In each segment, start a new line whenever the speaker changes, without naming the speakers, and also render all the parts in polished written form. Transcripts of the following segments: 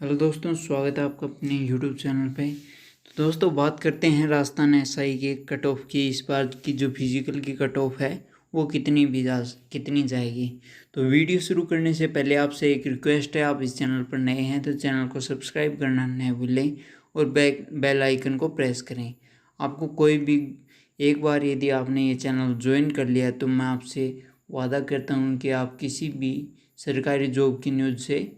Hello दोस्तों, स्वागत है आपका अपने यूट्यूब चैनल पे। तो दोस्तों, बात करते हैं राजस्थान एसआई के कट ऑफ की। इस बार की जो फिजिकल की कट ऑफ है वो कितनी जाएगी। तो वीडियो शुरू करने से पहले आपसे एक रिक्वेस्ट है, आप इस चैनल पर नए हैं तो चैनल को सब्सक्राइब करना न भूलें और बेल आइकन को प्रेस करें। आपको कोई भी एक बार यदि आपने ये चैनल ज्वाइन कर लिया तो मैं आपसे वादा करता हूँ कि आप किसी भी सरकारी जॉब की न्यूज़ से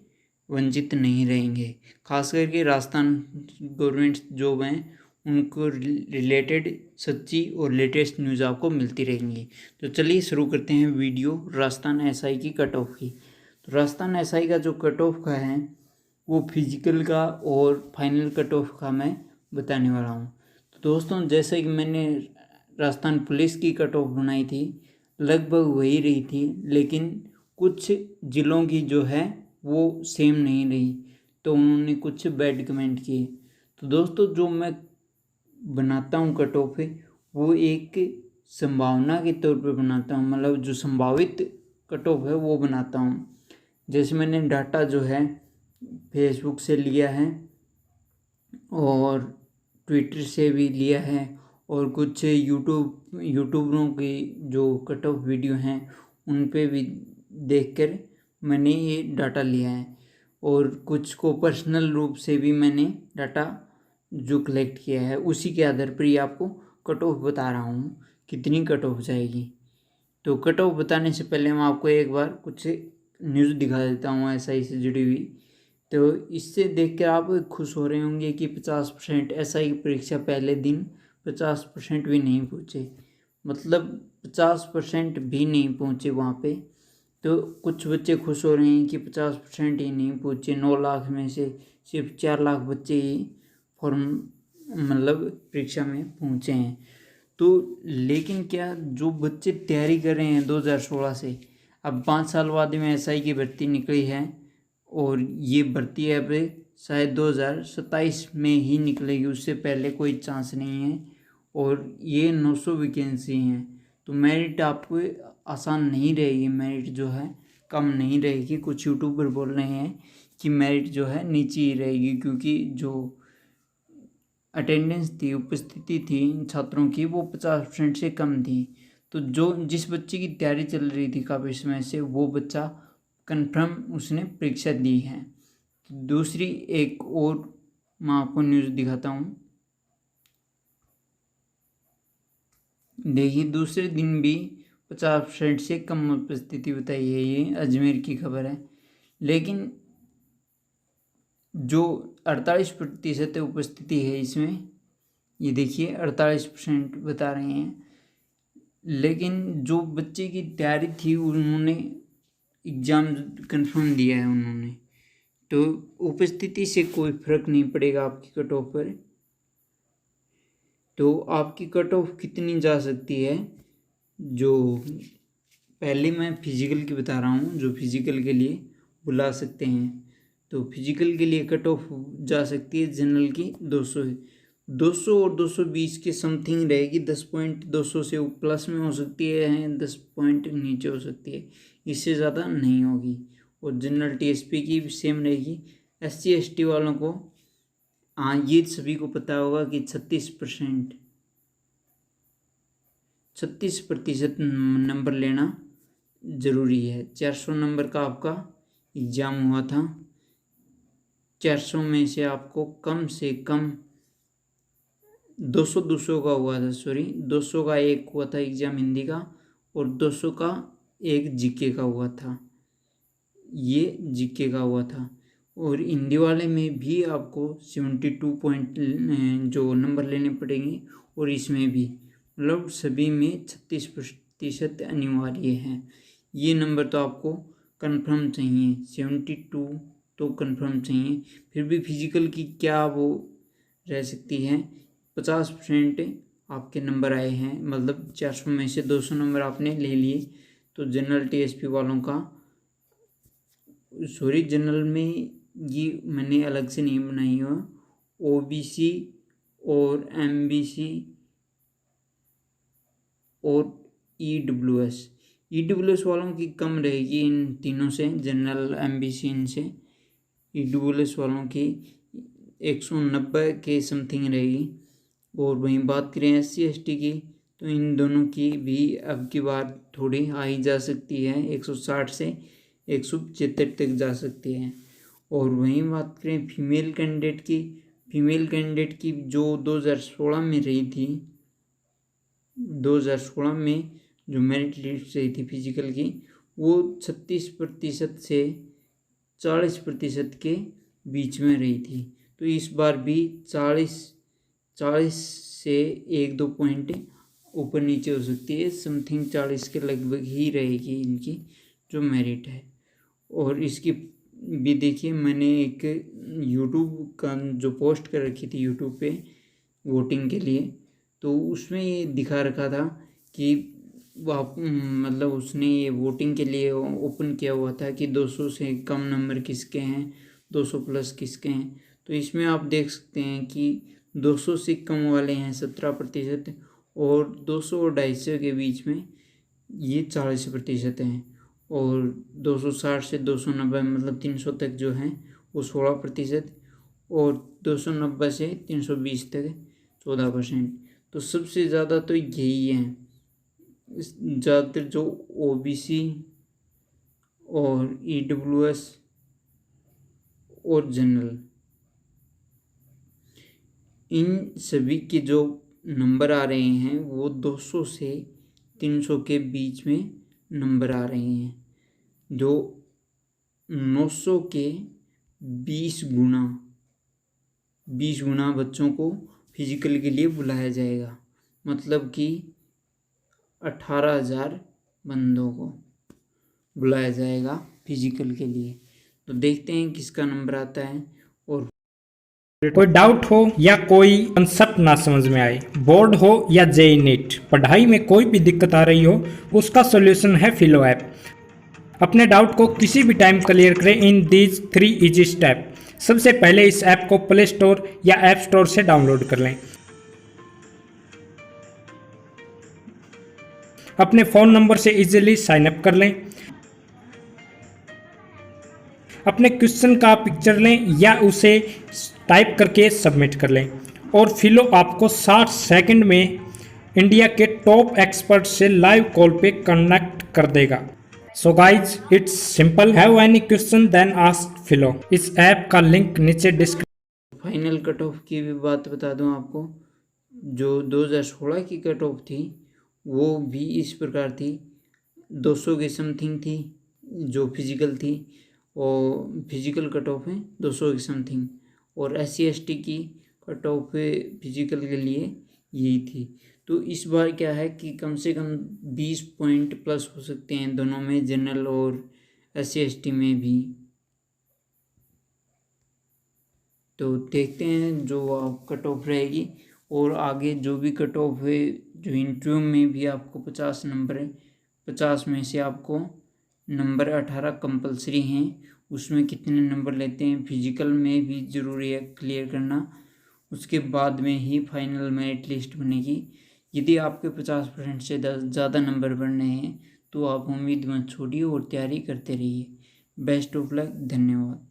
वंचित नहीं रहेंगे। खास करके राजस्थान गवर्नमेंट जॉब हैं उनको रिलेटेड सच्ची और लेटेस्ट न्यूज़ आपको मिलती रहेंगी। तो चलिए शुरू करते हैं वीडियो राजस्थान एसआई की कट ऑफ की। तो राजस्थान एसआई का जो कट ऑफ का है वो फिजिकल का और फाइनल कट ऑफ का मैं बताने वाला हूँ। तो दोस्तों, जैसे कि मैंने राजस्थान पुलिस की कट ऑफ बनाई थी, लगभग वही रही थी, लेकिन कुछ ज़िलों की जो है वो सेम नहीं रही, तो उन्होंने कुछ बैड कमेंट किए। तो दोस्तों, जो मैं बनाता हूँ कट ऑफ वो एक संभावना के तौर पे बनाता हूँ, मतलब जो संभावित कट ऑफ है वो बनाता हूँ। जैसे मैंने डाटा जो है फेसबुक से लिया है और ट्विटर से भी लिया है और कुछ यूट्यूबरों की जो कट ऑफ वीडियो हैं उन पे भी देखकर मैंने ये डाटा लिया है, और कुछ को पर्सनल रूप से भी मैंने डाटा जो कलेक्ट किया है उसी के आधार पर ही आपको कट ऑफ बता रहा हूँ कितनी कट ऑफ जाएगी। तो कट ऑफ बताने से पहले मैं आपको एक बार कुछ न्यूज़ दिखा देता हूँ एसआई से जुड़ी हुई। तो इससे देखकर आप खुश हो रहे होंगे कि 50% एसआई की परीक्षा पहले दिन 50% भी नहीं पहुँचे, मतलब 50% भी नहीं पहुँचे वहाँ पे। तो कुछ बच्चे खुश हो रहे हैं कि 50% ही नहीं पहुँचे, 9 लाख में से सिर्फ 4 लाख बच्चे ही फॉर्म मतलब परीक्षा में पहुँचे हैं। तो लेकिन क्या जो बच्चे तैयारी कर रहे हैं 2016 से, अब 5 साल बाद में एसआई की भर्ती निकली है और ये भर्ती अब शायद 2027 में ही निकलेगी, उससे पहले कोई चांस नहीं है, और ये 900 वैकेंसी हैं। तो मेरिट आपको आसान नहीं रहेगी, मेरिट जो है कम नहीं रहेगी। कुछ यूट्यूबर बोल रहे हैं कि मेरिट जो है नीचे ही रहेगी, क्योंकि जो अटेंडेंस थी, उपस्थिति थी छात्रों की, वो 50% से कम थी। तो जो जिस बच्चे की तैयारी चल रही थी काफ़ी समय से, वो बच्चा कन्फर्म उसने परीक्षा दी है। तो दूसरी एक और मैं आपको न्यूज़ दिखाता हूँ। देखिए, दूसरे दिन भी 50% से कम उपस्थिति बताई है, ये अजमेर की खबर है। लेकिन जो 48% उपस्थिति है इसमें, ये देखिए 48% बता रहे हैं। लेकिन जो बच्चे की तैयारी थी उन्होंने एग्ज़ाम कंफर्म दिया है उन्होंने, तो उपस्थिति से कोई फ़र्क नहीं पड़ेगा आपकी कट ऑफ पर। तो आपकी कट ऑफ कितनी जा सकती है, जो पहले मैं फिजिकल की बता रहा हूँ, जो फिजिकल के लिए बुला सकते हैं। तो फिजिकल के लिए कट ऑफ जा सकती है जनरल की 200 और 220 के समथिंग रहेगी। 10 पॉइंट 200 से प्लस में हो सकती है, 10 पॉइंट नीचे हो सकती है, इससे ज़्यादा नहीं होगी। और जनरल टीएसपी की भी सेम रहेगी। SC ST वालों को, हाँ, ये सभी को पता होगा कि 36% नंबर लेना ज़रूरी है। 400 नंबर का आपका एग्ज़ाम हुआ था, 400 में से आपको कम से कम 200 का हुआ था, 200 का एक हुआ था एग्ज़ाम हिंदी का, और 200 का एक जीके का हुआ था, ये जीके का हुआ था। और हिंदी वाले में भी आपको 72 पॉइंट जो नंबर लेने पड़ेंगे, और इसमें भी मतलब सभी में 36% अनिवार्य है। ये नंबर तो आपको कंफर्म चाहिए, 72 तो कंफर्म चाहिए। फिर भी फिजिकल की क्या वो रह सकती है, 50% आपके नंबर आए हैं, मतलब 400 में से 200 नंबर आपने ले लिए। तो जनरल टीएसपी वालों का, जनरल में ये मैंने अलग से नहीं बनाई हुआ, OBC और MBC और EWS वालों की कम रहेगी इन तीनों से, जनरल, MBC इनसे। EWS वालों की 190 के समथिंग रहेगी। और वहीं बात करें SC/ST की, तो इन दोनों की भी अब की बार थोड़ी हाई जा सकती है, 160 से 175 तक जा सकती है। और वहीं बात करें फीमेल कैंडिडेट की जो 2016 में रही थी, 2016 में जो मेरिट लिस्ट रही थी फिजिकल की, वो 36% से 40% के बीच में रही थी। तो इस बार भी 40 से 1-2 पॉइंट ऊपर नीचे हो सकती है, समथिंग 40 के लगभग ही रहेगी इनकी जो मेरिट है। और इसकी भी देखिए, मैंने एक यूट्यूब का जो पोस्ट कर रखी थी यूट्यूब पे वोटिंग के लिए, तो उसमें ये दिखा रखा था कि मतलब उसने ये वोटिंग के लिए ओपन किया हुआ था कि 200 से कम नंबर किसके हैं, 200 प्लस किसके हैं। तो इसमें आप देख सकते हैं कि 200 से कम वाले हैं 17% और 200 और 250 के बीच में ये 40% हैं। और 260 से 290 मतलब 300 तक जो हैं वो 16% और 290 से 320 तक 14%। तो सबसे ज़्यादा तो यही हैं, ज़्यादातर जो OBC और EWS और जनरल, इन सभी के जो नंबर आ रहे हैं वो 200 से 300 के बीच में नंबर आ रहे हैं, जो 900 के 20 गुना बच्चों को फिजिकल के लिए बुलाया जाएगा, मतलब कि 18,000 बंदों को बुलाया जाएगा फिजिकल के लिए। तो देखते हैं किसका नंबर आता है। और
कोई डाउट हो या कोई कंसेप्ट ना समझ में आए, बोर्ड हो या JEE नीट, पढ़ाई में कोई भी दिक्कत आ रही हो, उसका सॉल्यूशन है फिलो ऐप। अपने डाउट को किसी भी टाइम क्लियर करें इन दीज 3 इजी स्टेप। सबसे पहले इस ऐप को प्ले स्टोर या ऐप स्टोर से डाउनलोड कर लें। अपने फ़ोन नंबर से इजीली साइन अप कर लें। अपने क्वेश्चन का पिक्चर लें या उसे टाइप करके सबमिट कर लें और फिलो आपको 60 सेकंड में इंडिया के टॉप एक्सपर्ट से लाइव कॉल पे कनेक्ट कर देगा। So guys, it's simple. Have any question then ask Filo. इस ऐप का लिंक नीचे डिस्क्रिप्शन।
फाइनल कट ऑफ की भी बात बता दूं आपको, जो 2016 की कट ऑफ थी वो भी इस प्रकार थी, 200 के समथिंग थी जो फिजिकल थी, और फिजिकल कट ऑफ है 200 के समथिंग। और SC/ST की कट ऑफ फिजिकल के लिए यही थी। तो इस बार क्या है कि कम से कम 20 पॉइंट प्लस हो सकते हैं दोनों में, जनरल और SC/ST में भी। तो देखते हैं जो आप कट ऑफ रहेगी। और आगे जो भी कट ऑफ है, जो इंटरव्यू में भी आपको 50 नंबर है, 50 में से आपको नंबर 18 कंपलसरी हैं, उसमें कितने नंबर लेते हैं फिजिकल में भी ज़रूरी है क्लियर करना। उसके बाद में ही फाइनल मेरिट लिस्ट बनेगी। यदि आपके 50% से ज़्यादा नंबर बढ़ने हैं तो आप उम्मीद मत छोड़िए और तैयारी करते रहिए। बेस्ट ऑफ लक, धन्यवाद।